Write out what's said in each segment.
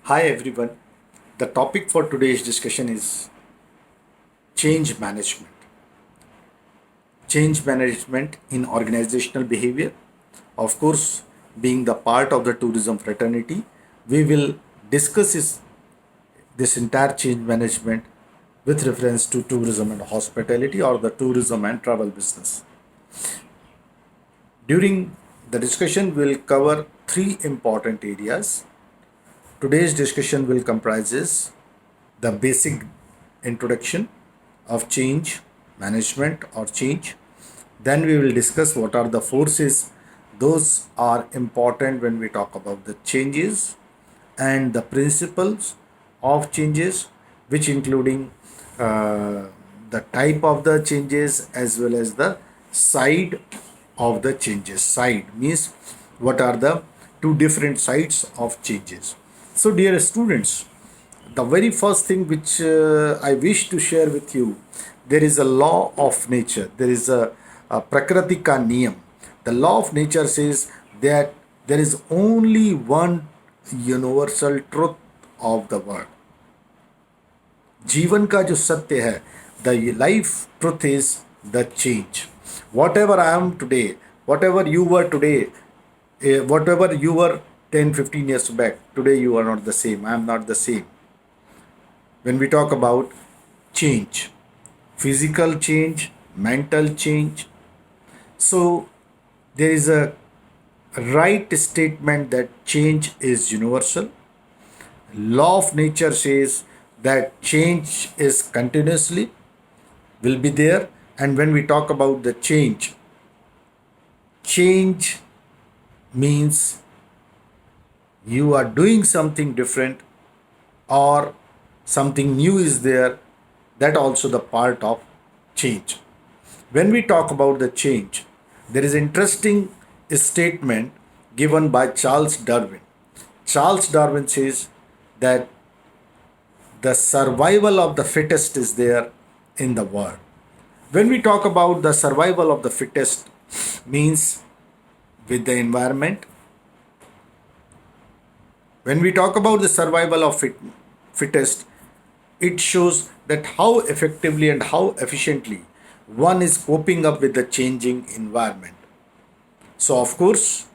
Hi everyone. The topic for today's discussion is change management. Change management in organizational behavior. Of course, being the part of the tourism fraternity, we will discuss this entire change management with reference to tourism and hospitality or the tourism and travel business. During the discussion, we'll cover three important areas. Today's discussion will comprises the basic introduction of change management or change. Then we will discuss what are the forces. Those are important when we talk about the changes and the principles of changes, which including uh, the type of the changes as well as the side of the changes. Side means what are the two different sides of changes. So, dear students, the very first thing which I wish to share with you, there is a law of nature. There is a Prakriti ka niyam. The law of nature says that there is only one universal truth of the world. जीवन का जो सत्य है, the life truth is the change. Whatever I am today, whatever you were today, whatever you were 10-15 years back, today you are not the same. I am not the same. When we talk about change, physical change, mental change, so there is a right statement that change is universal. Law of nature says that change is continuously will be there. And when we talk about the change, change means you are doing something different or something new is there. That also the part of change. When we talk about the change, there is interesting statement given by Charles Darwin. Charles Darwin says that the survival of the fittest is there in the world. When we talk about the survival of the fittest, means with the environment. When we talk about the survival of fittest, it shows that how effectively and how efficiently one is coping up with the changing environment. So, of course,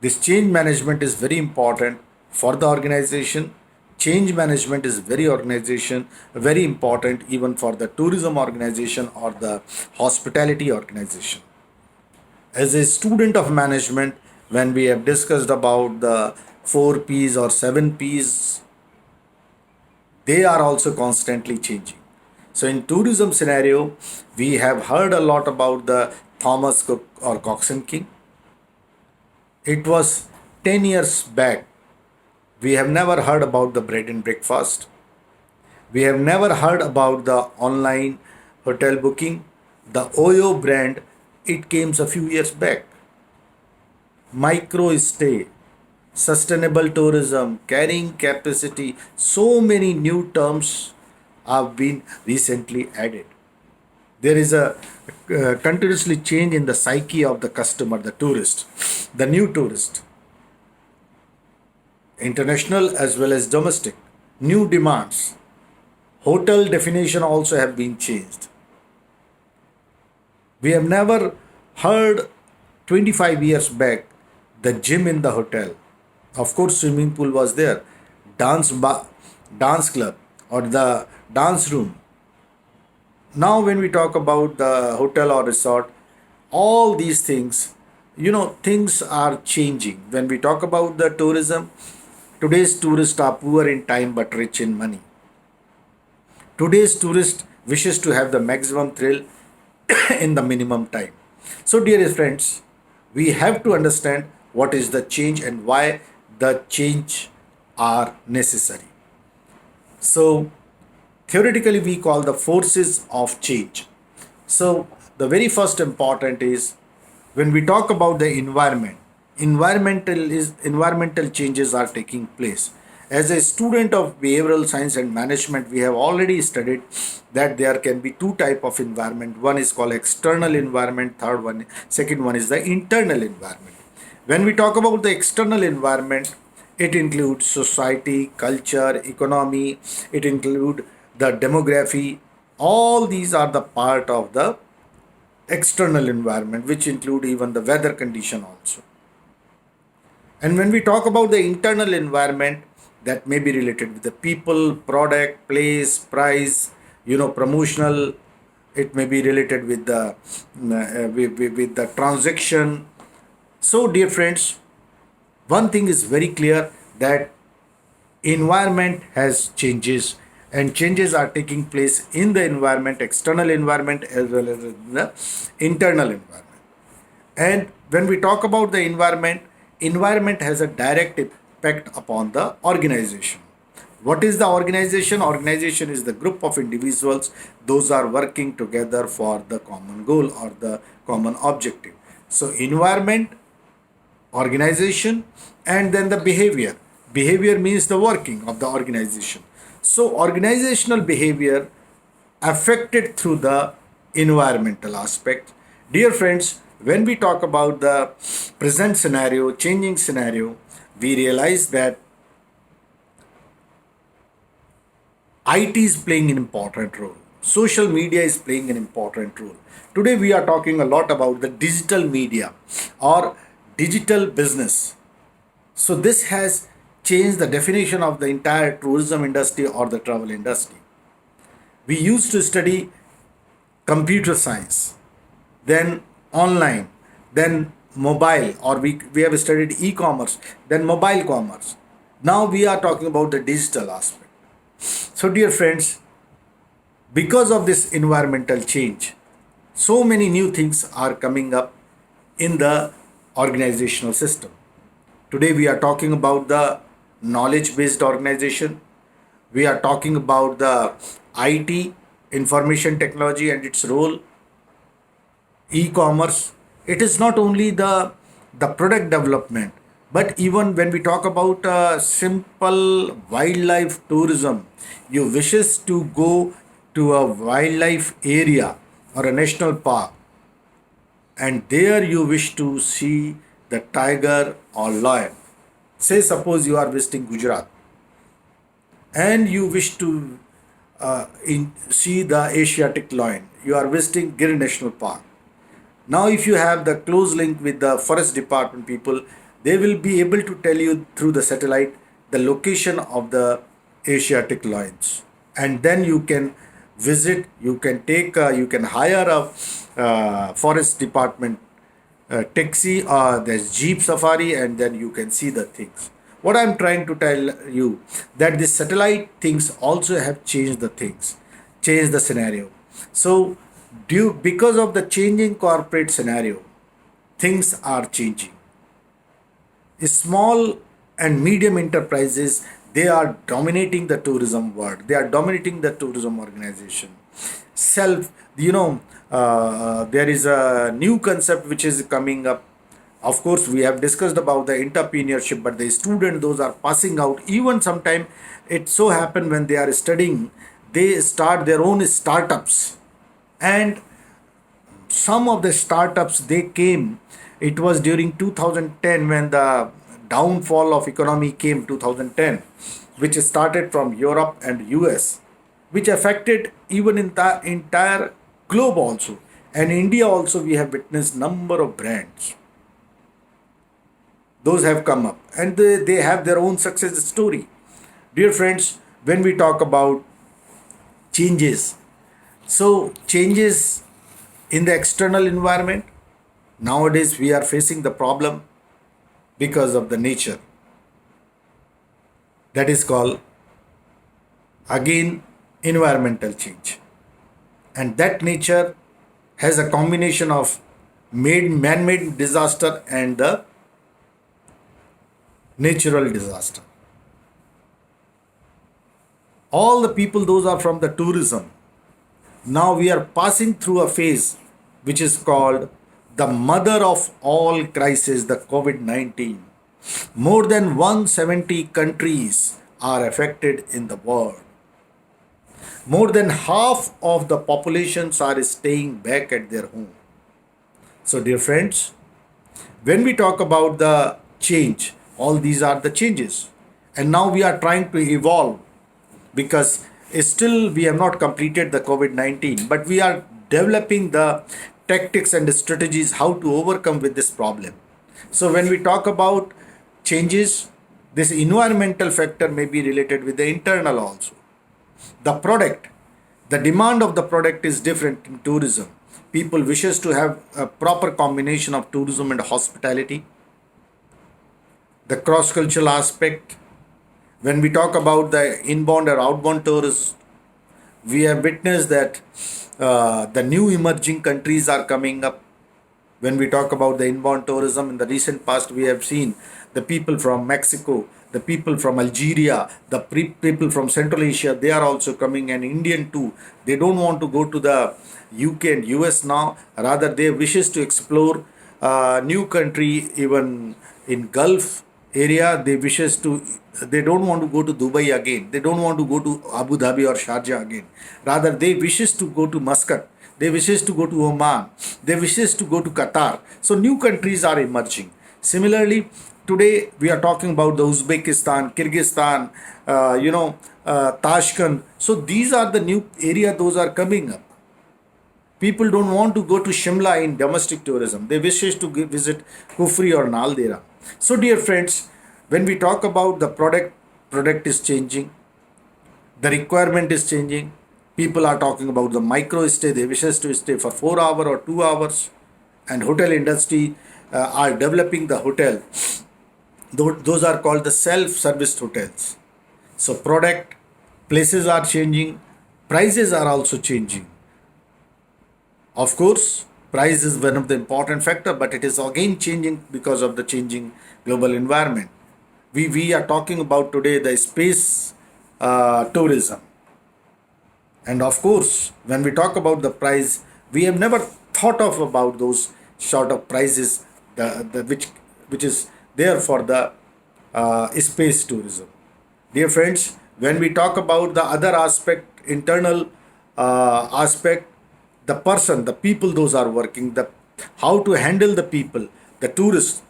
this change management is very important for the organization. Change management is very important even for the tourism organization or the hospitality organization. As a student of management, when we have discussed about the 4 P's or 7 P's, they are also constantly changing. So in tourism scenario, we have heard a lot about the Thomas Cook or Coxswain King. It was 10 years back. We have never heard about the bread and breakfast. We have never heard about the online hotel booking. The Oyo brand, it came a few years back. Micro stay, sustainable tourism, carrying capacity, so many new terms have been recently added. There is a continuously change in the psyche of the customer, the tourist, the new tourist, international as well as domestic, new demands. Hotel definition also have been changed. We have never heard 25 years back the gym in the hotel. Of course, swimming pool was there, dance bar, dance club, or the dance room. Now, when we talk about the hotel or resort, all these things, things are changing. When we talk about the tourism, today's tourists are poor in time but rich in money. Today's tourist wishes to have the maximum thrill in the minimum time. So, dear friends, we have to understand what is the change and why the change are necessary. So, theoretically, we call the forces of change. So, the very first important is when we talk about the environment, environmental changes are taking place. As a student of behavioral science and management, we have already studied that there can be two type of environment. One is called external environment, second one is the internal environment. When we talk about the external environment, It includes society, culture, economy, it includes the demography. All these are the part of the external environment, which include even the weather condition also. And when we talk about the internal environment, that may be related with the people, product, place, price, promotional. It may be related with the with the transaction. So, dear friends, one thing is very clear, that environment has changes, and changes are taking place in the environment, external environment as well as in the internal environment. And when we talk about the environment, environment has a direct impact upon the organization. What is the organization? Organization is the group of individuals, those are working together for the common goal or the common objective. So environment, organization, and then the behavior. Behavior means the working of the organization. So organizational behavior affected through the environmental aspect. Dear friends, when we talk about the present scenario, changing scenario, we realize that IT is playing an important role. Social media is playing an important role. Today we are talking a lot about the digital media or digital business. So this has changed the definition of the entire tourism industry or the travel industry. We used to study computer science, then online, then mobile, or we have studied e-commerce, then mobile commerce. Now we are talking about the digital aspect. So dear friends, because of this environmental change, so many new things are coming up in the organizational system. Today we are talking about the knowledge based organization. We are talking about the IT, information technology, and its role, e-commerce. It is not only the product development, but even when we talk about simple wildlife tourism, you wishes to go to a wildlife area or a national park, and there you wish to see the tiger or lion. Say suppose you are visiting Gujarat and you wish to see the Asiatic lion. You are visiting Gir National Park. Now, if you have the close link with the forest department people, they will be able to tell you through the satellite the location of the Asiatic lions, and then you can visit. You can hire a forest department taxi or there's jeep safari, and then you can see the things. What I'm trying to tell you, that the satellite things also have changed the things, changed the scenario. So due because of the changing corporate scenario, things are changing. Small and medium enterprises, they are dominating the tourism world, they are dominating the tourism organization. Self, there is a new concept which is coming up. Of course we have discussed about the entrepreneurship, but the student, those are passing out. Even sometime it so happen when they are studying, they start their own startups. And some of the startups, they came, it was during 2010 when the downfall of economy came, 2010, which started from Europe and US, which affected even in the entire globe also. And India also, we have witnessed number of brands, those have come up, and they have their own success story. Dear friends, when we talk about changes, so changes in the external environment, nowadays we are facing the problem because of the nature, that is called again environmental change. And that nature has a combination of man-made disaster and the natural disaster. All the people, those are from the tourism. Now we are passing through a phase which is called the mother of all crises, the COVID-19. More than 170 countries are affected in the world. More than half of the populations are staying back at their home. So dear friends, when we talk about the change, All these are the changes. And now we are trying to evolve because still we have not completed the COVID-19, but we are developing the tactics and strategies how to overcome with this problem. So when we talk about changes, this environmental factor may be related with the internal also. The product, the demand of the product is different in tourism. People wishes to have a proper combination of tourism and hospitality. The cross cultural aspect, when we talk about the inbound or outbound tourists, we have witnessed that the new emerging countries are coming up. When we talk about the inbound tourism, in the recent past, we have seen the people from Mexico, the people from Algeria, the people from Central Asia, they are also coming, and Indian too. They don't want to go to the UK and US now. Rather, they wishes to explore new country, even in Gulf area. They don't want to go to Dubai again. They don't want to go to Abu Dhabi or Sharjah again. Rather, they wishes to go to Muscat. They wishes to go to Oman. They wishes to go to Qatar. So new countries are emerging. Similarly, today we are talking about the Uzbekistan, Kyrgyzstan, Tashkent. So these are the new area those are coming up. People don't want to go to Shimla in domestic tourism. They wishes to visit Kufri or Naldera. So dear friends, when we talk about the product is changing, the requirement is changing. People are talking about the micro stay. They wishes to stay for 4 hours or 2 hours, and hotel industry are developing the hotel. Those are called the self-serviced hotels. So product, places are changing, prices are also changing. Of course, price is one of the important factor, but it is again changing because of the changing global environment. We are talking about today the space tourism. And of course, when we talk about the price, we have never thought of about those sort of prices, which is there for the space tourism. Dear friends, when we talk about the other aspect, internal aspect, the person, the people, those are working, the how to handle the people, the tourists,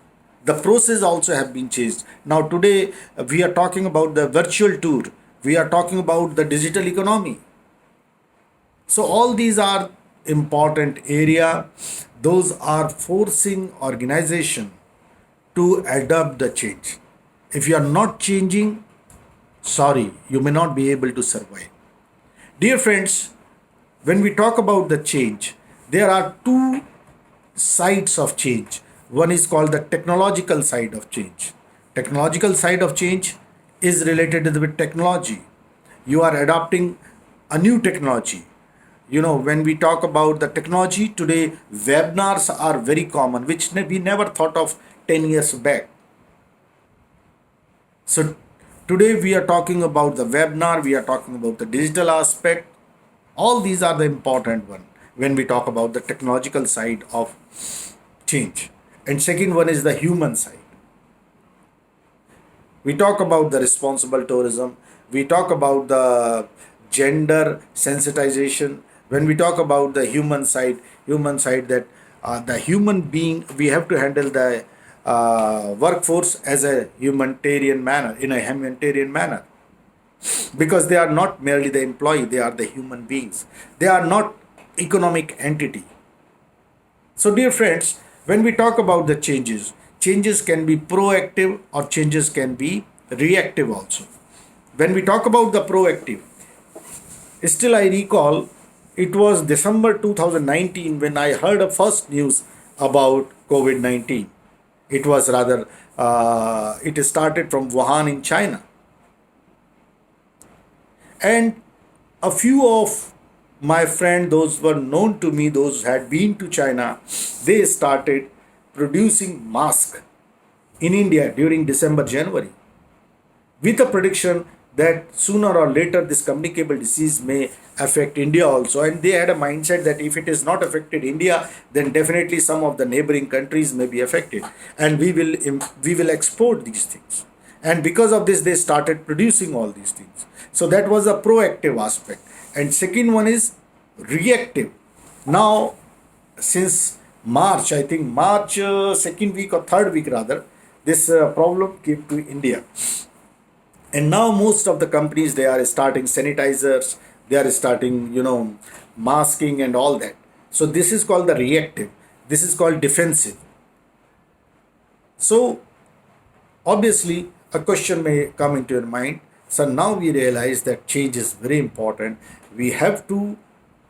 the process also have been changed. Now today we are talking about the virtual tour. We are talking about the digital economy. So all these are important area. Those are forcing organization to adapt the change. If you are not changing, sorry, you may not be able to survive. Dear friends, when we talk about the change, there are two sides of change. One is called the technological side of change. Technological side of change is related with technology. You are adopting a new technology. When we talk about the technology today, webinars are very common, which we never thought of 10 years back. So today we are talking about the webinar, we are talking about the digital aspect. All these are the important one when we talk about the technological side of change. And second one is the human side. We talk about the responsible tourism. We talk about the gender sensitization. When we talk about the human side that the human being, we have to handle the workforce as a humanitarian manner, in a humanitarian manner, because they are not merely the employee, they are the human beings. They are not economic entity. So dear friends, when we talk about the changes can be proactive or changes can be reactive also. When we talk about the proactive, still I recall it was December 2019 when I heard the first news about COVID-19. It was rather, it started from Wuhan in China. And a few of my friends, those were known to me, those had been to China, they started producing masks in India during December, January, with a prediction that sooner or later this communicable disease may affect India also. And they had a mindset that if it is not affected India, then definitely some of the neighboring countries may be affected, and we will export these things. And because of this, they started producing all these things. So that was a proactive aspect. And second one is reactive. Now, since March, I think March second week or third week rather, this problem came to India. And now most of the companies, they are starting sanitizers, they are starting, masking and all that. So this is called the reactive, this is called defensive. So obviously a question may come into your mind. So now we realize that change is very important. We have to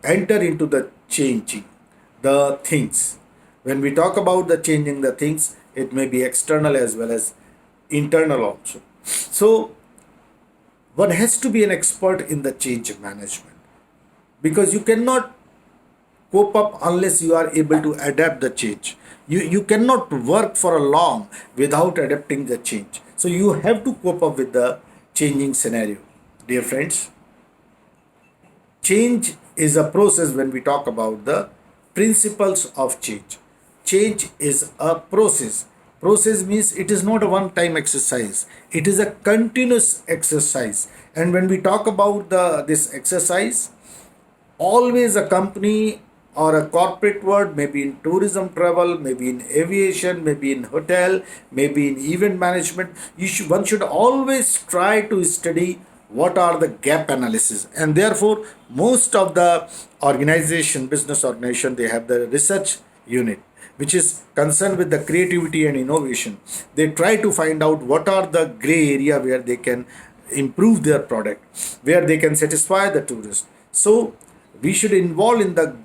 enter into the changing the things. When we talk about the changing the things, it may be external as well as internal also. So one has to be an expert in the change management, because you cannot cope up unless you are able to adapt the change. You cannot work for a long without adapting the change. So you have to cope up with the changing scenario. Dear friends, change is a process. When we talk about the principles of change, change is a process. Process means it is not a one time exercise, it is a continuous exercise. And when we talk about this exercise, always a company or a corporate world, maybe in tourism travel, maybe in aviation, maybe in hotel, maybe in event management, one should always try to study what are the gap analysis. And therefore most of the organization, business organization, they have the research unit which is concerned with the creativity and innovation. They try to find out what are the gray area where they can improve their product, where they can satisfy the tourist. So we should involve in the,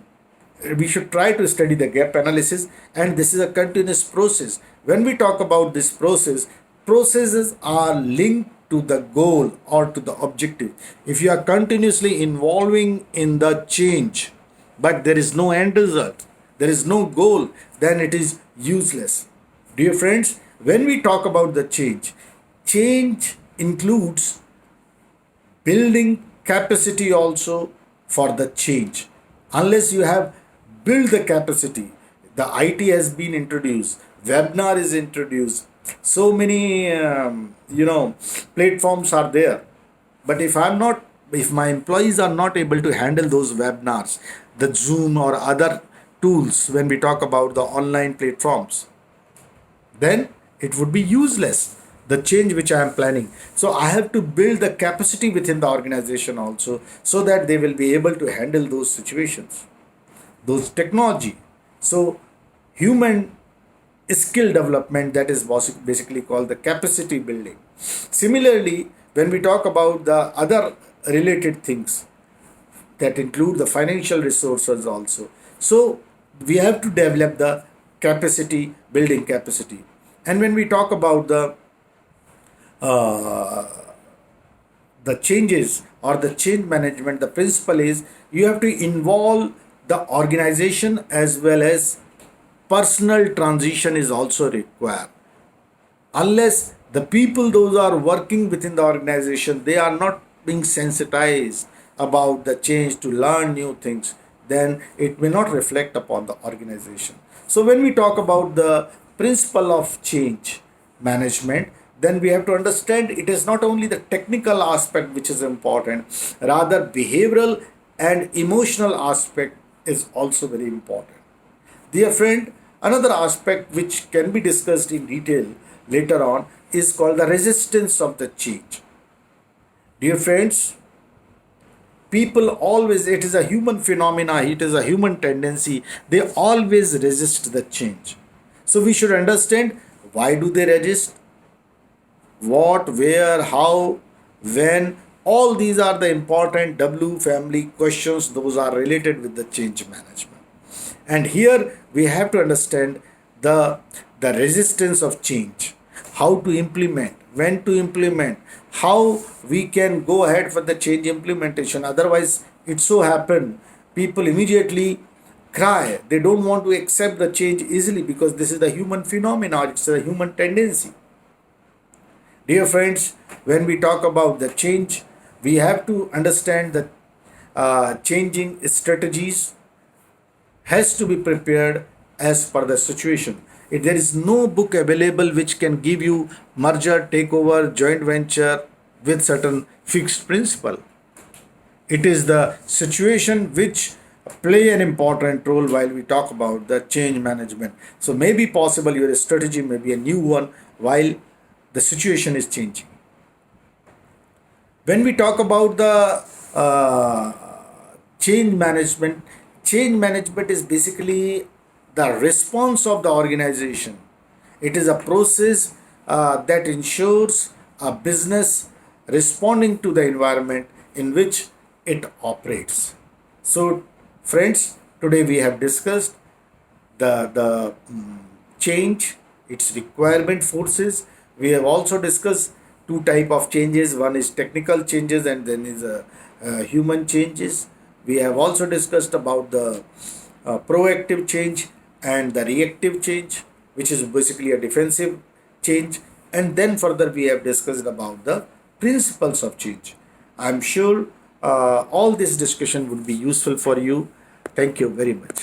we should try to study the gap analysis, and this is a continuous process. When we talk about this process, processes are linked to the goal or to the objective. If you are continuously involving in the change but there is no end result, there is no goal, then it is useless. Dear friends, when we talk about the change, change includes building capacity also for the change. Unless you have built the capacity, the IT has been introduced, webinar is introduced, so many platforms are there. But if my employees are not able to handle those webinars, the Zoom or other tools, when we talk about the online platforms, then it would be useless, the change which I am planning. So I have to build the capacity within the organization also, so that they will be able to handle those situations, those technology. So human skill development, that is basically called the capacity building. Similarly, when we talk about the other related things that include the financial resources also, so we have to develop the capacity, building capacity. And when we talk about uh, the changes or the change management, the principle is you have to involve the organization as well as personal transition is also required. Unless the people those are working within the organization, they are not being sensitized about the change to learn new things, then it may not reflect upon the organization. So when we talk about the principle of change management, then we have to understand it is not only the technical aspect which is important, rather behavioral and emotional aspect is also very important. Dear friend, another aspect which can be discussed in detail later on is called the resistance of the change. Dear friends, people always, it is a human phenomena, it is a human tendency, they always resist the change. So we should understand why do they resist, what, where, how, when. All these are the important W family questions, those are related with the change management. And here we have to understand the resistance of change, how to implement, when to implement, how we can go ahead for the change implementation. Otherwise, it so happen people immediately cry. They don't want to accept the change easily because this is the human phenomenon, it's a human tendency. Dear friends, when we talk about the change, we have to understand that changing strategies has to be prepared as per the situation. If there is no book available which can give you merger, takeover, joint venture with certain fixed principle. It is the situation which play an important role while we talk about the change management. So maybe possible your strategy may be a new one while the situation is changing. When we talk about the uh, change management, change management is basically the response of the organization. It is a process that ensures a business responding to the environment in which it operates. So, friends, today we have discussed the change, its requirement forces. We have also discussed two type of changes. One is technical changes, and then is human changes. We have also discussed about the proactive change and the reactive change, which is basically a defensive change. And then further we have discussed about the principles of change. I'm sure all this discussion would be useful for you. Thank you very much.